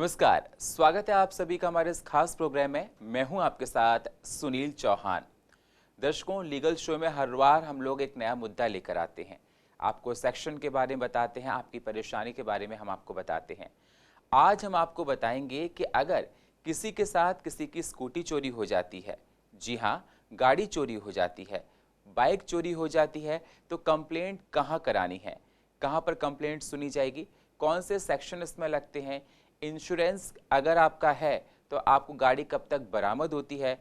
नमस्कार, स्वागत है आप सभी का हमारे इस खास प्रोग्राम में। मैं हूं आपके साथ सुनील चौहान। दर्शकों, लीगल शो में हर बार हम लोग एक नया मुद्दा लेकर आते हैं, आपको सेक्शन के बारे में बताते हैं, आपकी परेशानी के बारे में हम आपको बताते हैं। आज हम आपको बताएंगे कि अगर किसी के साथ किसी की स्कूटी चोरी हो जाती है, जी हाँ, गाड़ी चोरी हो जाती है, बाइक चोरी हो जाती है, तो कंप्लेंट कहाँ करानी है, कहाँ पर कंप्लेंट सुनी जाएगी, कौन से सेक्शन इसमें लगते हैं, इंश्योरेंस अगर आपका है तो आपको गाड़ी कब तक बरामद होती है,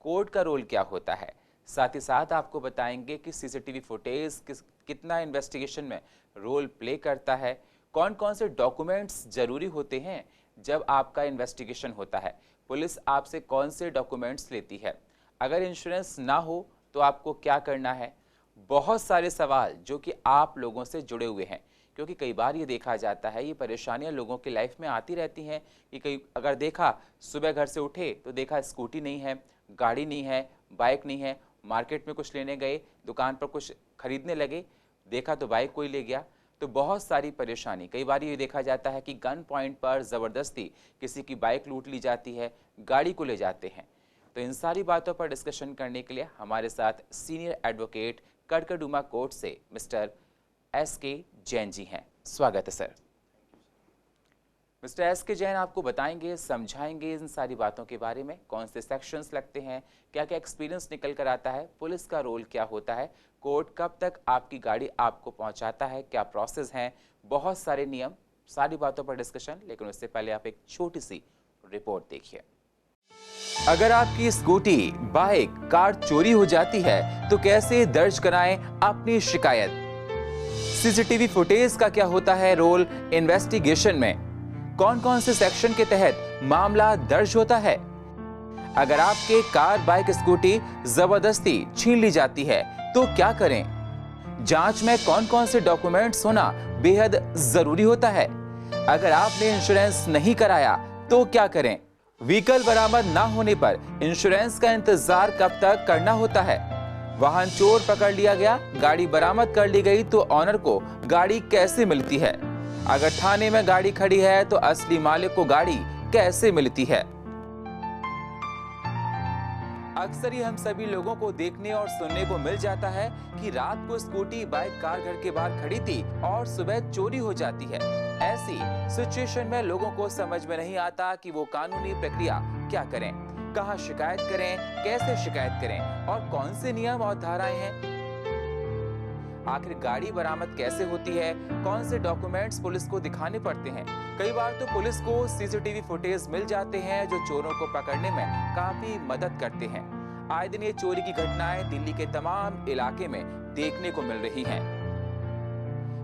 कोर्ट का रोल क्या होता है। साथ ही साथ आपको बताएंगे कि सीसीटीवी फुटेज कितना इन्वेस्टिगेशन में रोल प्ले करता है, कौन कौन से डॉक्यूमेंट्स जरूरी होते हैं जब आपका इन्वेस्टिगेशन होता है, पुलिस आपसे कौन से डॉक्यूमेंट्स लेती है, अगर इंश्योरेंस ना हो तो आपको क्या करना है। बहुत सारे सवाल जो कि आप लोगों से जुड़े हुए हैं, क्योंकि कई बार ये देखा जाता है, ये परेशानियां लोगों की लाइफ में आती रहती हैं कि कई अगर देखा सुबह घर से उठे तो देखा स्कूटी नहीं है, गाड़ी नहीं है, बाइक नहीं है, मार्केट में कुछ लेने गए, दुकान पर कुछ खरीदने लगे, देखा तो बाइक कोई ले गया। तो बहुत सारी परेशानी, कई बार ये देखा जाता है कि गन पॉइंट पर ज़बरदस्ती किसी की बाइक लूट ली जाती है, गाड़ी को ले जाते हैं। तो इन सारी बातों पर डिस्कशन करने के लिए हमारे साथ सीनियर एडवोकेट कड़कड़डूमा कोर्ट से मिस्टर एस.के. जैन जी हैं। स्वागत है सर। Mister SK. जैन आपको बताएंगे, समझाएंगे इन सारी बातों के बारे में, कौन से सेक्शंस लगते हैं, क्या क्या एक्सपीरियंस निकल कर आता है, पुलिस का रोल क्या होता है, कोर्ट कब तक आपकी गाड़ी आपको पहुंचाता है, क्या प्रोसेस है, बहुत सारे नियम, सारी बातों पर डिस्कशन। लेकिन उससे पहले आप एक छोटी सी रिपोर्ट देखिए। अगर आपकी स्कूटी, बाइक, कार चोरी हो जाती है तो कैसे दर्ज कराएं अपनी शिकायत। सीसीटीवी फुटेज का क्या होता है रोल इन्वेस्टिगेशन में, कौन कौन से सेक्शन के तहत मामला दर्ज होता है। अगर आपके कार, बाइक, स्कूटी जबरदस्ती छीन ली जाती है तो क्या करें। जांच में कौन कौन से डॉक्यूमेंट्स होना बेहद जरूरी होता है। अगर आपने इंश्योरेंस नहीं कराया तो क्या करें। व्हीकल बरामद ना होने पर इंश्योरेंस का इंतजार कब तक करना होता है। वाहन चोर पकड़ लिया गया, गाड़ी बरामद कर ली गई तो ऑनर को गाड़ी कैसे मिलती है। अगर थाने में गाड़ी खड़ी है तो असली मालिक को गाड़ी कैसे मिलती है। अक्सर ही हम सभी लोगों को देखने और सुनने को मिल जाता है कि रात को स्कूटी, बाइक, कार घर के बाहर खड़ी थी और सुबह चोरी हो जाती है। ऐसी सिचुएशन में लोगों को समझ में नहीं आता कि वो कानूनी प्रक्रिया क्या करें, कहां शिकायत करें, कैसे शिकायत करें और कौन से नियम और धाराएं हैं। आखिर गाड़ी बरामद कैसे होती है, कौन से डॉक्यूमेंट्स पुलिस को दिखाने पड़ते हैं। कई बार तो पुलिस को सीसीटीवी फुटेज मिल जाते हैं जो चोरों को पकड़ने में काफी मदद करते हैं। आए दिन ये चोरी की घटनाएं दिल्ली के तमाम इलाके में देखने को मिल रही हैं।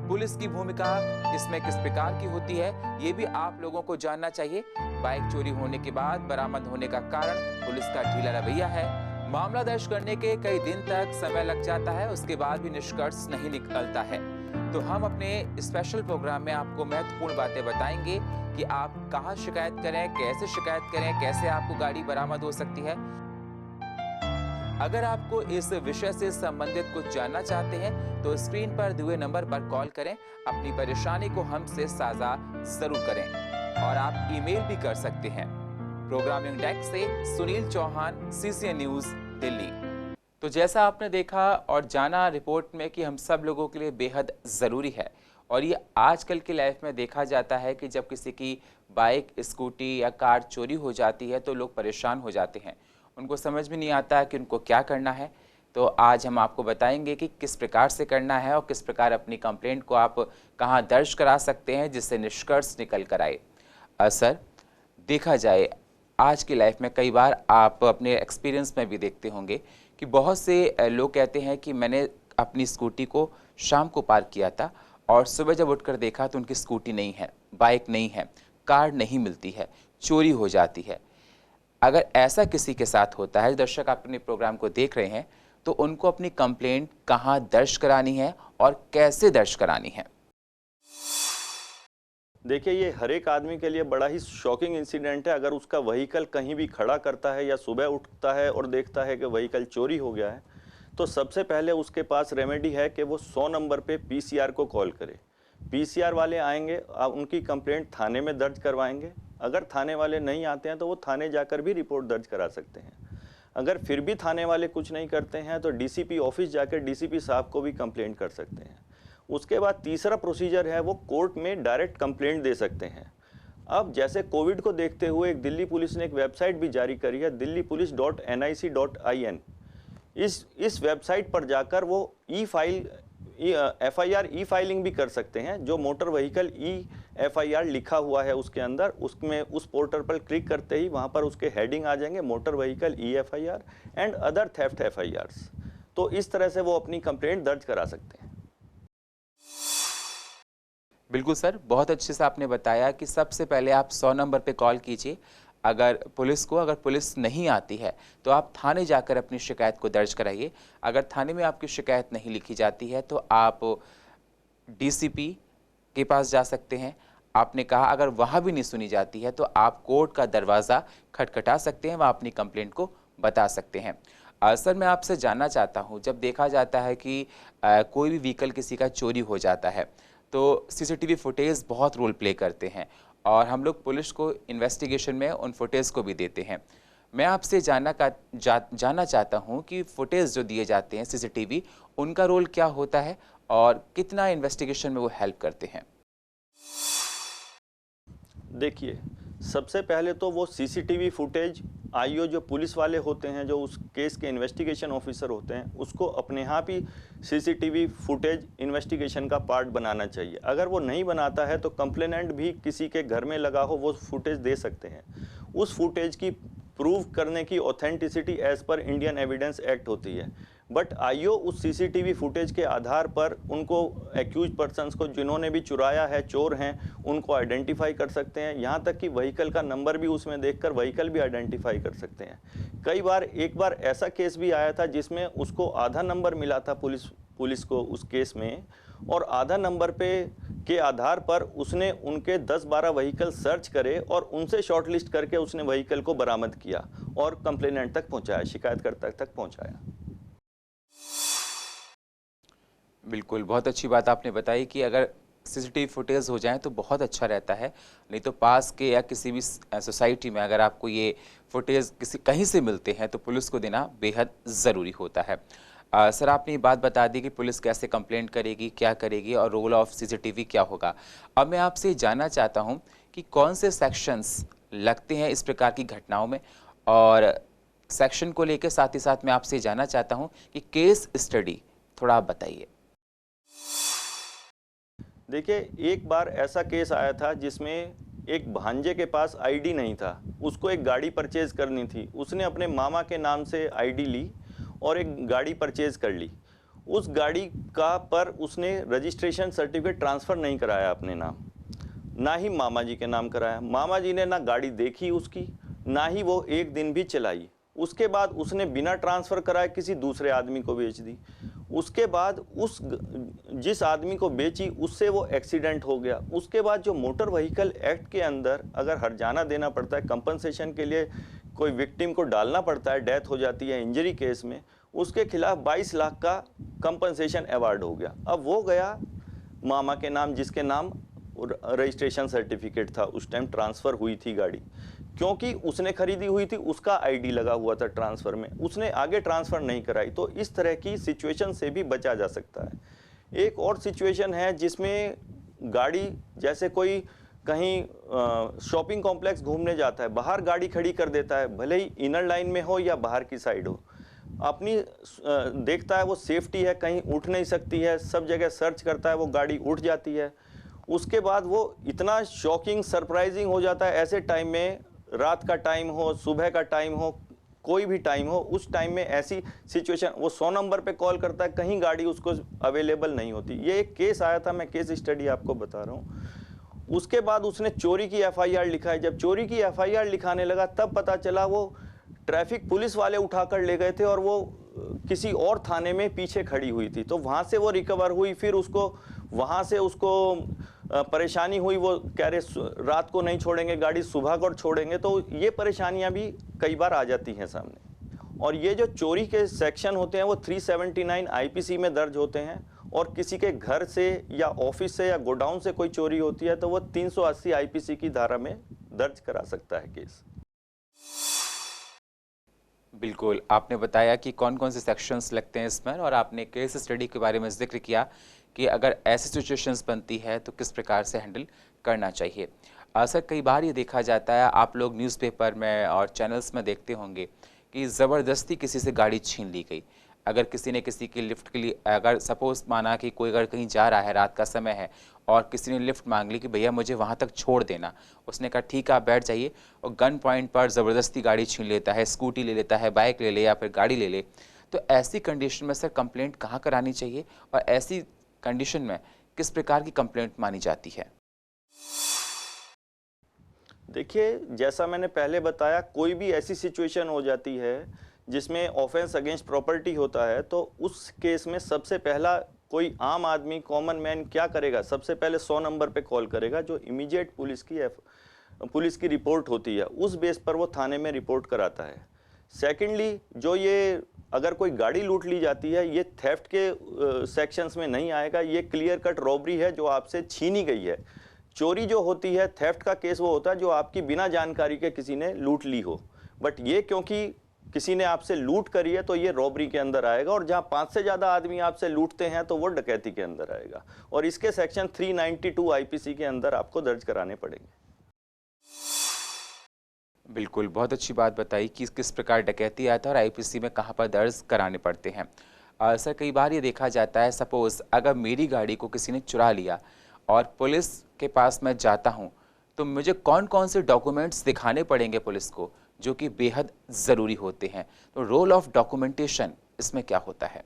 पुलिस की भूमिका इसमें किस प्रकार की होती है, ये भी आप लोगों को जानना चाहिए। बाइक चोरी होने के बाद बरामद होने का कारण पुलिस का ढीला रवैया है। मामला दर्ज करने के कई दिन तक समय लग जाता है, उसके बाद भी निष्कर्ष नहीं निकलता है। तो हम अपने स्पेशल प्रोग्राम में आपको महत्वपूर्ण बातें बताएंगे कि आप कहां शिकायत करें, कैसे शिकायत करें, कैसे आपको गाड़ी बरामद हो सकती है। अगर आपको इस विषय से संबंधित कुछ जानना चाहते हैं तो स्क्रीन पर दिए नंबर पर कॉल करें, अपनी परेशानी को हमसे साझा जरूर करें और आप ईमेल भी कर सकते हैं। प्रोग्रामिंग डेस्क से सुनील चौहान, CCN न्यूज, दिल्ली। तो जैसा आपने देखा और जाना रिपोर्ट में कि हम सब लोगों के लिए बेहद ज़रूरी है और ये आजकल की लाइफ में देखा जाता है कि जब किसी की बाइक, स्कूटी या कार चोरी हो जाती है तो लोग परेशान हो जाते हैं, उनको समझ में नहीं आता है कि उनको क्या करना है। तो आज हम आपको बताएंगे कि किस प्रकार से करना है और किस प्रकार अपनी कंप्लेंट को आप कहां दर्ज करा सकते हैं जिससे निष्कर्ष निकल कर आए। सर, देखा जाए आज की लाइफ में कई बार आप अपने एक्सपीरियंस में भी देखते होंगे कि बहुत से लोग कहते हैं कि मैंने अपनी स्कूटी को शाम को पार्क किया था और सुबह जब उठकर देखा तो उनकी स्कूटी नहीं है, बाइक नहीं है, कार नहीं मिलती है, चोरी हो जाती है। अगर ऐसा किसी के साथ होता है, दर्शक आप अपने प्रोग्राम को देख रहे हैं, तो उनको अपनी कंप्लेंट कहां दर्ज करानी है और कैसे दर्ज करानी है। देखिए, ये हर एक आदमी के लिए बड़ा ही शॉकिंग इंसिडेंट है। अगर उसका व्हीकल कहीं भी खड़ा करता है या सुबह उठता है और देखता है कि व्हीकल चोरी हो गया है, तो सबसे पहले उसके पास रेमेडी है कि वो 100 नंबर पे PCR को कॉल करे। PCR वाले आएंगे, उनकी कंप्लेंट थाने में दर्ज करवाएंगे। अगर थाने वाले नहीं आते हैं तो वो थाने जाकर भी रिपोर्ट दर्ज करा सकते हैं। अगर फिर भी थाने वाले कुछ नहीं करते हैं तो डीसीपी ऑफिस जाकर डीसीपी साहब को भी कंप्लेंट कर सकते हैं। उसके बाद तीसरा प्रोसीजर है, वो कोर्ट में डायरेक्ट कंप्लेंट दे सकते हैं। अब जैसे कोविड को देखते हुए एक दिल्ली पुलिस ने एक वेबसाइट भी जारी करी है, delhipolice.nic.in। इस वेबसाइट पर जाकर वो FIR ई फाइलिंग भी कर सकते हैं। जो मोटर व्हीकल FIR लिखा हुआ है उसके अंदर, उसमें उस पोर्टल पर क्लिक करते ही वहाँ पर उसके हेडिंग आ जाएंगे, motor vehicle FIR and other theft FIRs। तो इस तरह से वो अपनी कंप्लेंट दर्ज करा सकते हैं। बिल्कुल सर, बहुत अच्छे से आपने बताया कि सबसे पहले आप 100 नंबर पे कॉल कीजिए। अगर पुलिस नहीं आती है तो आप थाने जाकर अपनी शिकायत को दर्ज कराइए। अगर थाने में आपकी शिकायत नहीं लिखी जाती है तो आप डीसीपी के पास जा सकते हैं। आपने कहा अगर वहाँ भी नहीं सुनी जाती है तो आप कोर्ट का दरवाज़ा खटखटा सकते हैं, वहाँ अपनी कंप्लेंट को बता सकते हैं। सर, मैं आपसे जानना चाहता हूँ, जब देखा जाता है कि कोई भी व्हीकल किसी का चोरी हो जाता है तो सीसीटीवी फुटेज बहुत रोल प्ले करते हैं और हम लोग पुलिस को इन्वेस्टिगेशन में उन फुटेज को भी देते हैं। मैं आपसे जानना चाहता हूं कि फुटेज जो दिए जाते हैं सीसीटीवी, उनका रोल क्या होता है और कितना इन्वेस्टिगेशन में वो हेल्प करते हैं। देखिए, सबसे पहले तो वो सीसीटीवी फुटेज आईओ जो पुलिस वाले होते हैं, जो उस केस के इन्वेस्टिगेशन ऑफिसर होते हैं, उसको अपने यहाँ भी सीसीटीवी फुटेज इन्वेस्टिगेशन का पार्ट बनाना चाहिए। अगर वो नहीं बनाता है तो कंप्लेनेंट भी किसी के घर में लगा हो वो फुटेज दे सकते हैं। उस फुटेज की प्रूव करने की authenticity as per Indian evidence act होती है। बट आईओ उस सीसीटीवी फुटेज के आधार पर उनको एक्यूज पर्सन्स को जिन्होंने भी चुराया है, चोर हैं, उनको आइडेंटिफाई कर सकते हैं। यहाँ तक कि व्हीकल का नंबर भी उसमें देखकर व्हीकल भी आइडेंटिफाई कर सकते हैं। एक बार ऐसा केस भी आया था जिसमें उसको आधा नंबर मिला था पुलिस को उस केस में, और आधा नंबर के आधार पर उसने उनके 10-12 व्हीकल सर्च करे और उनसे शॉर्टलिस्ट करके उसने व्हीकल को बरामद किया और कंप्लेनेंट तक पहुंचाया, शिकायतकर्ता तक पहुंचाया। बिल्कुल, बहुत अच्छी बात आपने बताई कि अगर सीसीटीवी फुटेज हो जाए तो बहुत अच्छा रहता है। नहीं तो पास के या किसी भी सोसाइटी में अगर आपको ये फुटेज कहीं से मिलते हैं तो पुलिस को देना बेहद ज़रूरी होता है। सर, आपने ये बात बता दी कि पुलिस कैसे कंप्लेंट करेगी, क्या करेगी और रोल ऑफ सीसीटीवी क्या होगा। अब मैं आपसे जानना चाहता हूँ कि कौन से सेक्शंस लगते हैं इस प्रकार की घटनाओं में, और सेक्शन को लेकर साथ ही साथ मैं आपसे जानना चाहता हूँ कि केस स्टडी थोड़ा आप बताइए। देखिए, एक बार ऐसा केस आया था जिसमें एक भांजे के पास आईडी नहीं था, उसको एक गाड़ी परचेज करनी थी। उसने अपने मामा के नाम से आईडी ली और एक गाड़ी परचेज कर ली। उस गाड़ी का पर उसने रजिस्ट्रेशन सर्टिफिकेट ट्रांसफ़र नहीं कराया अपने नाम, ना ही मामा जी के नाम कराया। मामा जी ने ना गाड़ी देखी उसकी, ना ही वो एक दिन भी चलाई। उसके बाद उसने बिना ट्रांसफ़र कराए किसी दूसरे आदमी को बेच दी। उसके बाद जिस आदमी को बेची उससे वो एक्सीडेंट हो गया। उसके बाद जो मोटर व्हीकल एक्ट के अंदर अगर हर्जाना देना पड़ता है, कंपनसेशन के लिए कोई विक्टिम को डालना पड़ता है, डेथ हो जाती है इंजरी केस में, उसके खिलाफ 22 लाख का कंपनसेशन अवार्ड हो गया। अब वो गया मामा के नाम, जिसके नाम रजिस्ट्रेशन सर्टिफिकेट था, उस टाइम ट्रांसफ़र हुई थी गाड़ी, क्योंकि उसने खरीदी हुई थी, उसका आईडी लगा हुआ था ट्रांसफ़र में, उसने आगे ट्रांसफ़र नहीं कराई। तो इस तरह की सिचुएशन से भी बचा जा सकता है। एक और सिचुएशन है जिसमें गाड़ी, जैसे कोई कहीं शॉपिंग कॉम्प्लेक्स घूमने जाता है, बाहर गाड़ी खड़ी कर देता है, भले ही इनर लाइन में हो या बाहर की साइड हो, अपनी देखता है वो सेफ्टी है, कहीं उठ नहीं सकती है, सब जगह सर्च करता है, वो गाड़ी उठ जाती है। उसके बाद वो इतना शॉकिंग, सरप्राइजिंग हो जाता है ऐसे टाइम में, रात का टाइम हो, सुबह का टाइम हो, कोई भी टाइम हो, उस टाइम में ऐसी सिचुएशन, वो 100 नंबर पे कॉल करता है, कहीं गाड़ी उसको अवेलेबल नहीं होती। ये एक केस आया था, मैं केस स्टडी आपको बता रहा हूँ। उसके बाद उसने चोरी की FIR लिखा है। जब चोरी की FIR लिखाने लगा तब पता चला वो ट्रैफिक पुलिस वाले उठाकर ले गए थे और वो किसी और थाने में पीछे खड़ी हुई थी। तो वहाँ से वो रिकवर हुई, फिर वहाँ से उसको परेशानी हुई, वो कह रहे रात को नहीं छोड़ेंगे गाड़ी, सुबह को छोड़ेंगे। तो ये परेशानियाँ भी कई बार आ जाती हैं सामने। और ये जो चोरी के सेक्शन होते हैं वो 379 IPC में दर्ज होते हैं, और किसी के घर से या ऑफिस से या गोडाउन से कोई चोरी होती है तो वो 380 IPC की धारा में दर्ज करा सकता है केस। बिल्कुल, आपने बताया कि कौन-कौन से सेक्शंस लगते हैं इसमें, और आपने केस स्टडी के बारे में ज़िक्र किया कि अगर ऐसी सिचुएशंस बनती है तो किस प्रकार से हैंडल करना चाहिए। सर, कई बार ये देखा जाता है, आप लोग न्यूज़पेपर में और चैनल्स में देखते होंगे कि ज़बरदस्ती किसी से गाड़ी छीन ली गई। अगर किसी ने किसी की लिफ्ट के लिए, अगर सपोज़ माना कि कोई अगर कहीं जा रहा है, रात का समय है और किसी ने लिफ्ट मांग ली कि भैया मुझे वहाँ तक छोड़ देना, उसने कहा ठीक है आप बैठ जाइए, और गन पॉइंट पर ज़बरदस्ती गाड़ी छीन लेता है, स्कूटी ले लेता है, बाइक ले ले या फिर गाड़ी ले ले, तो ऐसी कंडीशन में सर कंप्लेंट कहाँ करानी चाहिए और ऐसी कंडीशन में किस प्रकार की कंप्लेंट मानी जाती है? देखिए, जैसा मैंने पहले बताया, कोई भी ऐसी सिचुएशन हो जाती है जिसमें ऑफेंस अगेंस्ट प्रॉपर्टी होता है, तो उस केस में सबसे पहला कोई आम आदमी, कॉमन मैन क्या करेगा? सबसे पहले 100 नंबर पे कॉल करेगा, जो इमीडिएट पुलिस की रिपोर्ट होती है, उस बेस पर वो थाने में रिपोर्ट कराता है। सेकेंडली, जो ये अगर कोई गाड़ी लूट ली जाती है, ये थेफ्ट के सेक्शंस में नहीं आएगा, ये क्लियर कट रॉबरी है जो आपसे छीनी गई है। चोरी जो होती है, थेफ्ट का केस वो होता है जो आपकी बिना जानकारी के किसी ने लूट ली हो, बट ये क्योंकि किसी ने आपसे लूट करी है तो ये रॉबरी के अंदर आएगा, और जहां 5 से ज्यादा आदमी आपसे लूटते हैं तो वो डकैती के अंदर आएगा, और इसके सेक्शन 392 आईपीसी के अंदर आपको दर्ज कराने पड़ेंगे। बिल्कुल, बहुत अच्छी बात बताई कि किस प्रकार डकैती आता है और आईपीसी में कहाँ पर दर्ज कराने पड़ते हैं। सर, कई बार ये देखा जाता है, सपोज़ अगर मेरी गाड़ी को किसी ने चुरा लिया और पुलिस के पास मैं जाता हूँ, तो मुझे कौन-कौन से डॉक्यूमेंट्स दिखाने पड़ेंगे पुलिस को, जो कि बेहद ज़रूरी होते हैं? तो रोल ऑफ डॉक्यूमेंटेशन इसमें क्या होता है?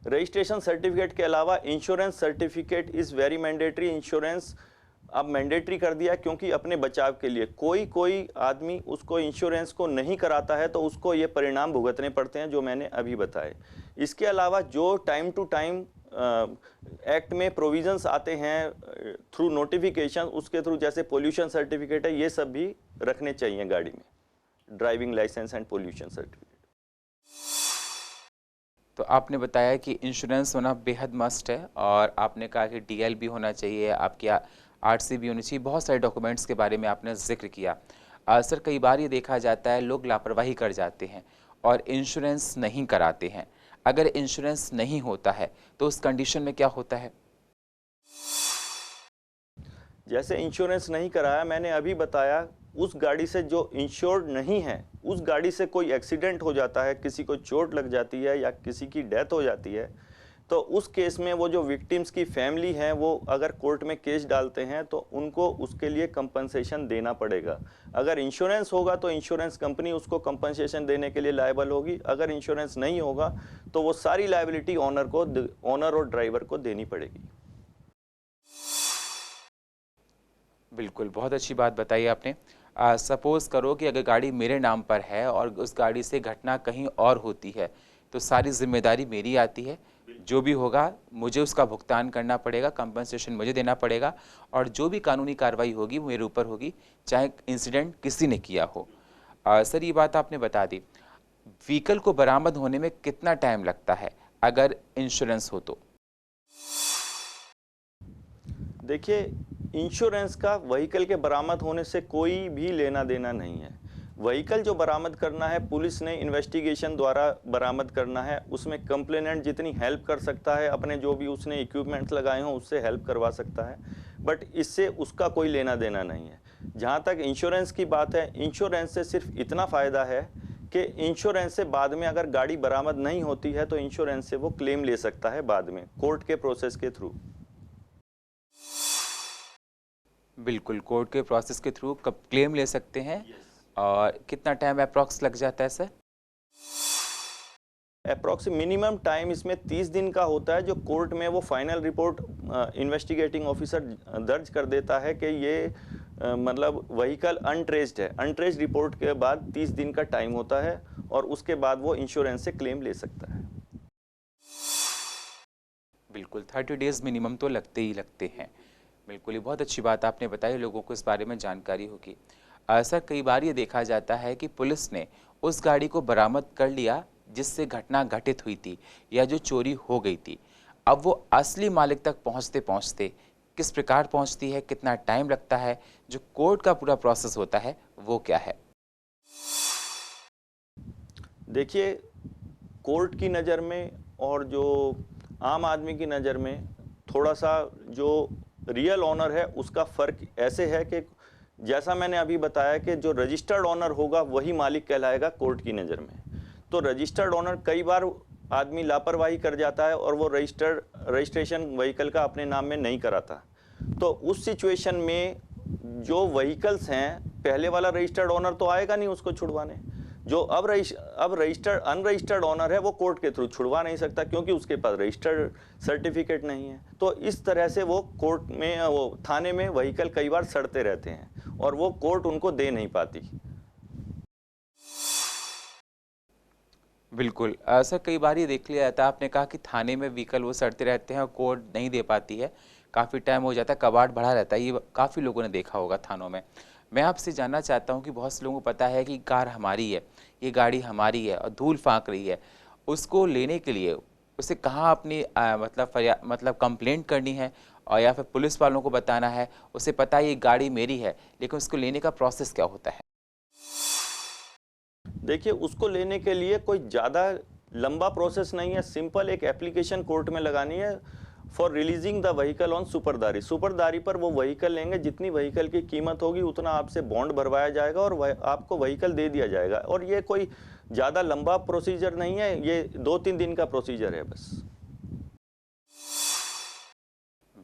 रजिस्ट्रेशन सर्टिफिकेट के अलावा insurance certificate is very mandatory. Insurance अब मैंडेटरी कर दिया, क्योंकि अपने बचाव के लिए कोई आदमी उसको इंश्योरेंस को नहीं कराता है तो उसको ये परिणाम भुगतने पड़ते हैं जो मैंने अभी बताए। इसके अलावा जो टाइम टू टाइम एक्ट में प्रोविजंस आते हैं थ्रू नोटिफिकेशन, उसके थ्रू, जैसे पोल्यूशन सर्टिफिकेट है, ये सब भी रखने चाहिए गाड़ी में, driving licence and pollution certificate. तो आपने बताया कि इंश्योरेंस होना बेहद मस्ट है, और आपने कहा कि डीएल भी होना चाहिए, आपकी आरसी भी होनी चाहिए, बहुत सारे डॉक्यूमेंट्स के बारे में आपने जिक्र किया। सर, कई बार ये देखा जाता है लोग लापरवाही कर जाते हैं और इंश्योरेंस नहीं कराते हैं। अगर इंश्योरेंस नहीं होता है तो उस कंडीशन में क्या होता है? जैसे इंश्योरेंस नहीं कराया, मैंने अभी बताया, उस गाड़ी से जो इंश्योर्ड नहीं है, उस गाड़ी से कोई एक्सीडेंट हो जाता है, किसी को चोट लग जाती है या किसी की डेथ हो जाती है, तो उस केस में वो जो विक्टिम्स की फैमिली है, वो अगर कोर्ट में केस डालते हैं तो उनको उसके लिए कंपनसेशन देना पड़ेगा। अगर इंश्योरेंस होगा तो इंश्योरेंस कंपनी उसको कंपनसेशन देने के लिए लायबल होगी, अगर इंश्योरेंस नहीं होगा तो वो सारी लायबिलिटी ओनर और ड्राइवर को देनी पड़ेगी। बिल्कुल, बहुत अच्छी बात बताई आपने। सपोज़ करो कि अगर गाड़ी मेरे नाम पर है और उस गाड़ी से घटना कहीं और होती है, तो सारी जिम्मेदारी मेरी आती है, जो भी होगा मुझे उसका भुगतान करना पड़ेगा, कंपनसेशन मुझे देना पड़ेगा, और जो भी कानूनी कार्रवाई होगी वो मेरे ऊपर होगी, चाहे इंसिडेंट किसी ने किया हो। सर, ये बात आपने बता दी। व्हीकल को बरामद होने में कितना टाइम लगता है अगर इंश्योरेंस हो तो? देखिए, इंश्योरेंस का व्हीकल के बरामद होने से कोई भी लेना देना नहीं है। व्हीकल जो बरामद करना है, पुलिस ने इन्वेस्टिगेशन द्वारा बरामद करना है, उसमें कंप्लेनेंट जितनी हेल्प कर सकता है, अपने जो भी उसने इक्विपमेंट्स लगाए हों उससे हेल्प करवा सकता है, बट इससे उसका कोई लेना देना नहीं है। जहाँ तक इंश्योरेंस की बात है, इंश्योरेंस से सिर्फ इतना फ़ायदा है कि इंश्योरेंस से बाद में अगर गाड़ी बरामद नहीं होती है तो इंश्योरेंस से वो क्लेम ले सकता है बाद में कोर्ट के प्रोसेस के थ्रू। बिल्कुल, कोर्ट के प्रोसेस के थ्रू कब क्लेम ले सकते हैं। और कितना टाइम अप्रॉक्स लग जाता है सर? अप्रॉक्स मिनिमम टाइम इसमें 30 दिन का होता है, जो कोर्ट में वो फाइनल रिपोर्ट इन्वेस्टिगेटिंग ऑफिसर दर्ज कर देता है कि ये मतलब व्हीकल अनट्रेस्ड है। अनट्रेस्ड रिपोर्ट के बाद 30 दिन का टाइम होता है, और उसके बाद वो इंश्योरेंस से क्लेम ले सकता है। बिल्कुल, 30 डेज़ मिनिमम तो लगते ही लगते हैं। बिल्कुल, ये बहुत अच्छी बात आपने बताई, लोगों को इस बारे में जानकारी होगी। सर, कई बार ये देखा जाता है कि पुलिस ने उस गाड़ी को बरामद कर लिया जिससे घटना घटित हुई थी या जो चोरी हो गई थी। अब वो असली मालिक तक पहुंचते पहुंचते किस प्रकार पहुंचती है, कितना टाइम लगता है, जो कोर्ट का पूरा प्रोसेस होता है वो क्या है? देखिए, कोर्ट की नज़र में और जो आम आदमी की नज़र में थोड़ा सा जो रियल ऑनर है उसका फ़र्क ऐसे है कि जैसा मैंने अभी बताया कि जो रजिस्टर्ड ऑनर होगा वही मालिक कहलाएगा कोर्ट की नज़र में। तो रजिस्टर्ड ऑनर कई बार आदमी लापरवाही कर जाता है और वो रजिस्ट्रेशन व्हीकल का अपने नाम में नहीं कराता। तो उस सिचुएशन में जो व्हीकल्स हैं, पहले वाला रजिस्टर्ड ऑनर तो आएगा नहीं उसको छुड़वाने। जो अब रजिस्टर्ड अनरजिस्टर्ड ऑनर है वो कोर्ट के थ्रू छुड़वा नहीं सकता क्योंकि उसके पास रजिस्टर्ड सर्टिफिकेट नहीं है। तो इस तरह से वो कोर्ट में, वो थाने में व्हीकल कई बार सड़ते रहते हैं और वो कोर्ट उनको दे नहीं पाती। बिल्कुल सर, कई बार ये देख लिया जाता है, आपने कहा कि थाने में व्हीकल वो सड़ते रहते हैं और कोर्ट नहीं दे पाती है, काफ़ी टाइम हो जाता है, कबाड़ बढ़ा रहता है, ये काफ़ी लोगों ने देखा होगा थानों में। मैं आपसे जानना चाहता हूँ कि बहुत से लोगों को पता है कि कार हमारी है, ये गाड़ी हमारी है और धूल फाँक रही है, उसको लेने के लिए उसे कहाँ अपनी मतलब कंप्लेंट करनी है और या फिर पुलिस वालों को बताना है, उसे पता है ये गाड़ी मेरी है, लेकिन उसको लेने का प्रोसेस क्या होता है? देखिए, उसको लेने के लिए कोई ज़्यादा लंबा प्रोसेस नहीं है। सिंपल एक एप्लीकेशन कोर्ट में लगानी है for releasing the vehicle on सुपरदारी। सुपरदारी पर वो व्हीकल लेंगे, जितनी व्हीकल की कीमत होगी उतना आपसे बॉन्ड भरवाया जाएगा और आपको व्हीकल दे दिया जाएगा। और ये कोई ज़्यादा लंबा प्रोसीजर नहीं है, ये 2-3 दिन का प्रोसीजर है बस।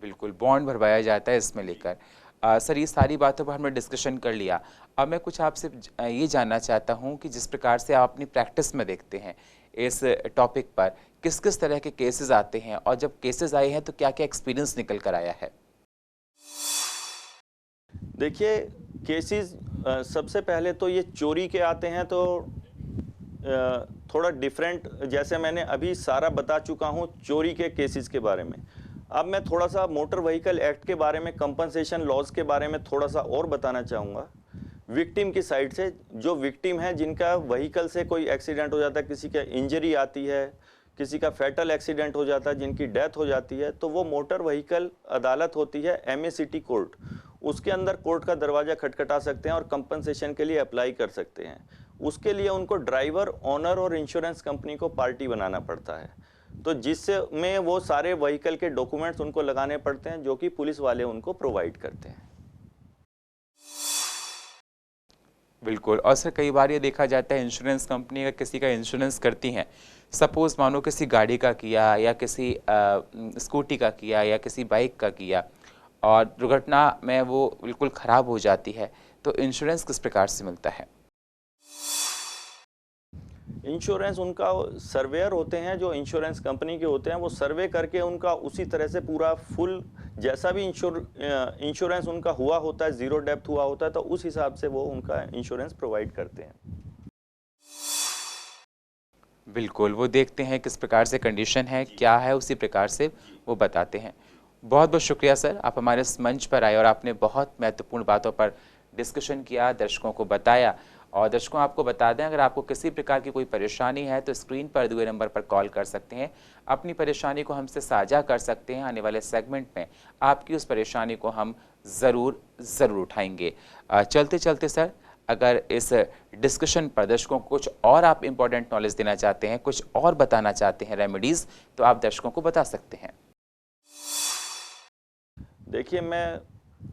बिल्कुल, बॉन्ड भरवाया जाता है इसमें लेकर। सर, ये सारी बातों पर हमने डिस्कशन कर लिया। अब मैं कुछ आपसे ये जानना चाहता हूँ कि जिस प्रकार से आप अपनी प्रैक्टिस में देखते हैं इस टॉपिक पर, किस किस तरह के केसेस आते हैं और जब केसेस आए हैं तो क्या क्या एक्सपीरियंस निकल कर आया है? देखिए, केसेस सबसे पहले तो ये चोरी के आते हैं तो थोड़ा डिफरेंट, जैसे मैंने अभी सारा बता चुका हूँ चोरी के केसेस के बारे में। अब मैं थोड़ा सा मोटर व्हीकल एक्ट के बारे में, कंपनसेशन लॉज के बारे में थोड़ा सा और बताना चाहूँगा। विक्टिम की साइड से, जो विक्टिम है जिनका व्हीकल से कोई एक्सीडेंट हो जाता है, किसी का इंजरी आती है, किसी का फैटल एक्सीडेंट हो जाता है, जिनकी डेथ हो जाती है, तो वो मोटर व्हीकल अदालत होती है MACT कोर्ट, उसके अंदर कोर्ट का दरवाज़ा खटखटा सकते हैं और कंपनसेशन के लिए अप्लाई कर सकते हैं। उसके लिए उनको ड्राइवर, ऑनर और इंश्योरेंस कंपनी को पार्टी बनाना पड़ता है, तो जिससे में वो सारे व्हीकल के डॉक्यूमेंट्स उनको लगाने पड़ते हैं जो कि पुलिस वाले उनको प्रोवाइड करते हैं। बिल्कुल। और सर, कई बार ये देखा जाता है इंश्योरेंस कंपनी अगर किसी का इंश्योरेंस करती हैं, सपोज़ मानो किसी गाड़ी का किया या किसी स्कूटी का किया या किसी बाइक का किया और दुर्घटना में वो बिल्कुल ख़राब हो जाती है, तो इंश्योरेंस किस प्रकार से मिलता है? इंश्योरेंस उनका सर्वेयर होते हैं, जो इंश्योरेंस कंपनी के होते हैं, वो सर्वे करके उनका उसी तरह से पूरा फुल, जैसा भी इंश्योरेंस उनका हुआ होता है, जीरो डेप्थ हुआ होता है, तो उस हिसाब से वो उनका इंश्योरेंस प्रोवाइड करते हैं। बिल्कुल, वो देखते हैं किस प्रकार से कंडीशन है, क्या है, उसी प्रकार से वो बताते हैं। बहुत बहुत शुक्रिया सर, आप हमारे इस मंच पर आए और आपने बहुत महत्वपूर्ण बातों पर डिस्कशन किया, दर्शकों को बताया। और दर्शकों, आपको बता दें, अगर आपको किसी प्रकार की कोई परेशानी है तो स्क्रीन पर दिए नंबर पर कॉल कर सकते हैं, अपनी परेशानी को हमसे साझा कर सकते हैं। आने वाले सेगमेंट में आपकी उस परेशानी को हम ज़रूर उठाएंगे। चलते चलते सर, अगर इस डिस्कशन पर दर्शकों को कुछ और आप इम्पोर्टेंट नॉलेज देना चाहते हैं, कुछ और बताना चाहते हैं रेमेडीज़, तो आप दर्शकों को बता सकते हैं। देखिए, मैं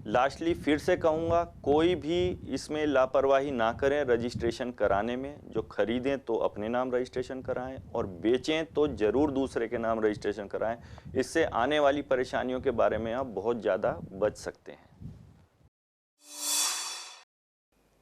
लास्टली फिर से कहूँगा, कोई भी इसमें लापरवाही ना करें रजिस्ट्रेशन कराने में। जो खरीदें तो अपने नाम रजिस्ट्रेशन कराएं और बेचें तो ज़रूर दूसरे के नाम रजिस्ट्रेशन कराएं। इससे आने वाली परेशानियों के बारे में आप बहुत ज़्यादा बच सकते हैं।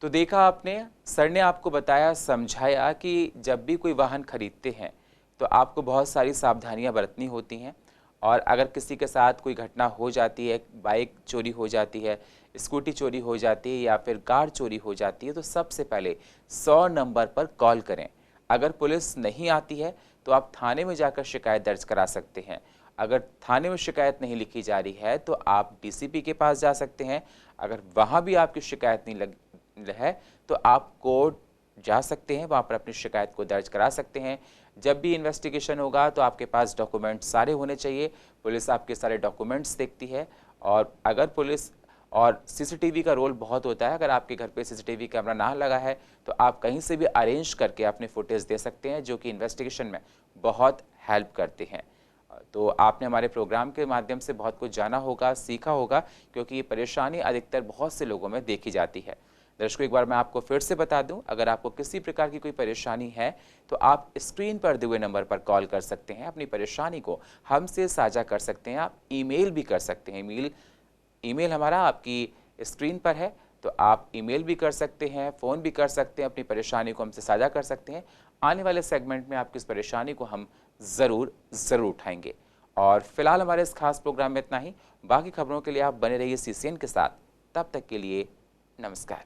तो देखा आपने, सर ने आपको बताया, समझाया कि जब भी कोई वाहन खरीदते हैं तो आपको बहुत सारी सावधानियां बरतनी होती हैं। और अगर किसी के साथ कोई घटना हो जाती है, बाइक चोरी हो जाती है, स्कूटी चोरी हो जाती है या फिर कार चोरी हो जाती है, तो सबसे पहले 100 नंबर पर कॉल करें। अगर पुलिस नहीं आती है तो आप थाने में जाकर शिकायत दर्ज करा सकते हैं। अगर थाने में शिकायत नहीं लिखी जा रही है तो आप DCP के पास जा सकते हैं। अगर वहाँ भी आपकी शिकायत नहीं है तो आप कोर्ट जा सकते हैं, वहाँ पर अपनी शिकायत को दर्ज करा सकते हैं। जब भी इन्वेस्टिगेशन होगा तो आपके पास डॉक्यूमेंट्स सारे होने चाहिए। पुलिस आपके सारे डॉक्यूमेंट्स देखती है और अगर पुलिस और सीसीटीवी का रोल बहुत होता है, अगर आपके घर पे सीसीटीवी कैमरा ना लगा है तो आप कहीं से भी अरेंज करके अपनी फुटेज दे सकते हैं, जो कि इन्वेस्टिगेशन में बहुत हेल्प करते हैं। तो आपने हमारे प्रोग्राम के माध्यम से बहुत कुछ जाना होगा, सीखा होगा, क्योंकि ये परेशानी अधिकतर बहुत से लोगों में देखी जाती है। दर्शकों, एक बार मैं आपको फिर से बता दूं, अगर आपको किसी प्रकार की कोई परेशानी है तो आप स्क्रीन पर दिए हुए नंबर पर कॉल कर सकते हैं, अपनी परेशानी को हमसे साझा कर सकते हैं। आप ईमेल भी कर सकते हैं, ईमेल हमारा आपकी स्क्रीन पर है, तो आप ईमेल भी कर सकते हैं, फ़ोन भी कर सकते हैं, अपनी परेशानी को हमसे साझा कर सकते हैं। आने वाले सेगमेंट में आपकी इस परेशानी को हम ज़रूर उठाएंगे। और फिलहाल हमारे इस खास प्रोग्राम में इतना ही। बाकी खबरों के लिए आप बने रहिए CCN के साथ। तब तक के लिए नमस्कार।